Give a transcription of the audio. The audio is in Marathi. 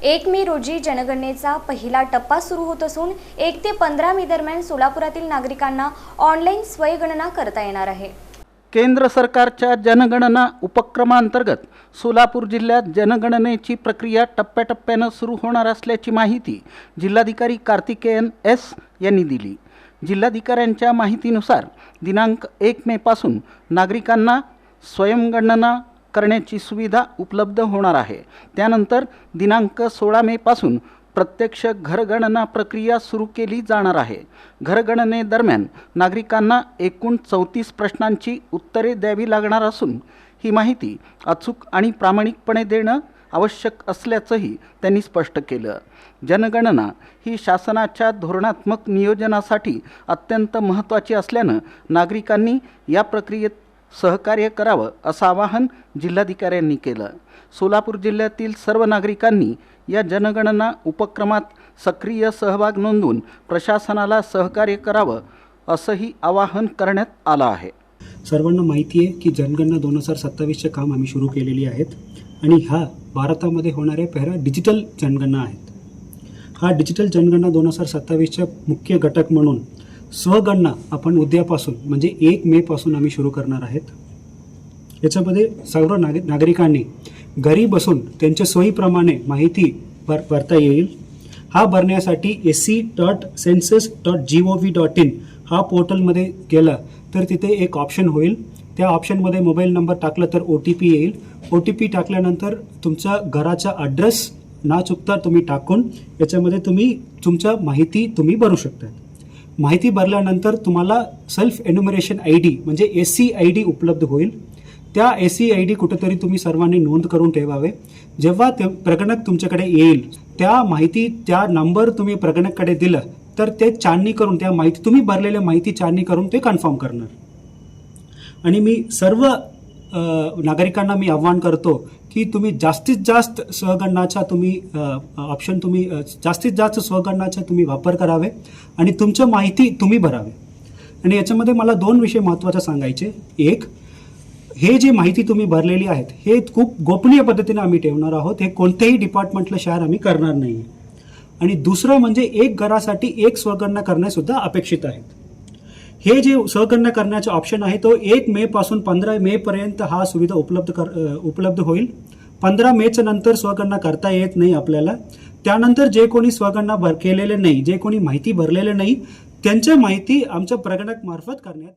1 मे रोजी जनगणनेचा पहिला टप्पा सुरू होत असून 1 ते 15 मे दरम्यान सोलापुरातील नागरिकांना ऑनलाईन स्वयंगणना करता येणार आहे। केंद्र सरकारच्या जनगणना उपक्रमांतर्गत सोलापूर जिल्ह्यात जनगणनेची प्रक्रिया टप्प्याटप्प्याने सुरू होणार असल्याची माहिती जिल्हाधिकारी कार्तिकेयन एस यांनी दिली। जिल्हाधिकाऱ्यांच्या माहितीनुसार दिनांक 1 मे पासून नागरिकांना स्वयंगणना करण्याची सुविधा उपलब्ध होणार आहे। त्यानंतर दिनांक 16 मे पासून प्रत्यक्ष घरगणना प्रक्रिया सुरू केली जाणार आहे। घरगणनेदरम्यान नागरिकांना एकूण 34 प्रश्नांची उत्तरे द्यावी लागणार असून ही माहिती अचूक आणि प्रामाणिकपणे देणं आवश्यक असल्याचंही त्यांनी स्पष्ट केलं। जनगणना ही शासनाच्या धोरणात्मक नियोजनासाठी अत्यंत महत्त्वाची असल्यानं नागरिकांनी या प्रक्रियेत सहकार्य करावं असं आवाहन जिल्हाधिकाऱ्यांनी केलं। सोलापूर जिल्ह्यातील सर्व नागरिकांनी या जनगणना उपक्रमात सक्रिय सहभाग नोंदवून प्रशासनाला सहकार्य करावं असंही आवाहन करण्यात आलं आहे। सर्वांना माहिती आहे की जनगणना 2027चे काम आम्ही सुरू केलेली आहेत आणि हा भारतामध्ये होणारे पहिला डिजिटल जनगणना आहेत। हा डिजिटल जनगणना 2027चा मुख्य घटक म्हणून स्वगणना आपण उद्यापासून म्हणजे 1 मे पासून आम्ही सुरू करणार आहेत। याच्यामध्ये सर्व नागरिकांनी घरी बसून त्यांच्या सोयीप्रमाणे माहिती भरता येईल। हा भरण्यासाठी sc.census.gov.in हा पोर्टलमध्ये गेला तर तिथे एक ऑप्शन होईल। त्या ऑप्शनमध्ये मोबाईल नंबर टाकला तर OTP येईल। OTP टाकल्यानंतर तुमचा घराचा ॲड्रेस ना चुकता तुम्ही टाकून याच्यामध्ये तुम्ही तुमच्या माहिती भरू शकता। माहिती भरल्यानंतर तुम्हाला सेल्फ एन्युमरेशन ID म्हणजे SC ID उपलब्ध होईल। त्या SC ID कुठेतरी तुम्ही सर्वांनी नोंद करून ठेवावे। जेव्हा ते प्रगणक तुमच्याकडे येईल त्या माहिती त्या नंबर तुम्ही प्रगणककडे दिलं तर ते छाननी करून त्या माहिती तुम्ही भरलेल्या माहिती छाननी करून ते कन्फर्म करणार। आणि मी सर्व नागरिकांना मी आव्हान करतो की तुम्ही जास्तीत जास्त स्वगणनाचा तुम्ही वापर करावे आणि तुमचं माहिती तुम्ही भरावे। आणि याच्यामध्ये मला 2 विषय महत्त्वाचे सांगायचे। एक, हे जे माहिती तुम्ही भरलेली आहेत हे खूप गोपनीय पद्धतीने आम्ही ठेवणार आहोत। हे कोणत्याही डिपार्टमेंटला शेअर आम्ही करणार नाही। आणि दुसरं म्हणजे एक घरासाठी एक स्वगणना करणे सुद्धा अपेक्षित आहे। हे जे स्वगणना करण्याचा ऑप्शन आहे तो 1 मे पासून 15 मे पर्यंत हा सुविधा उपलब्ध होईल। 15 मेच्या नंतर स्वगणना करता येत नाही आपल्याला। त्यानंतर जे कोणी स्वगणना केलेले नाही, जे कोणी माहिती भरलेले नाही त्यांच्या माहिती आमच्या प्रगणक मार्फत करण्यात येईल।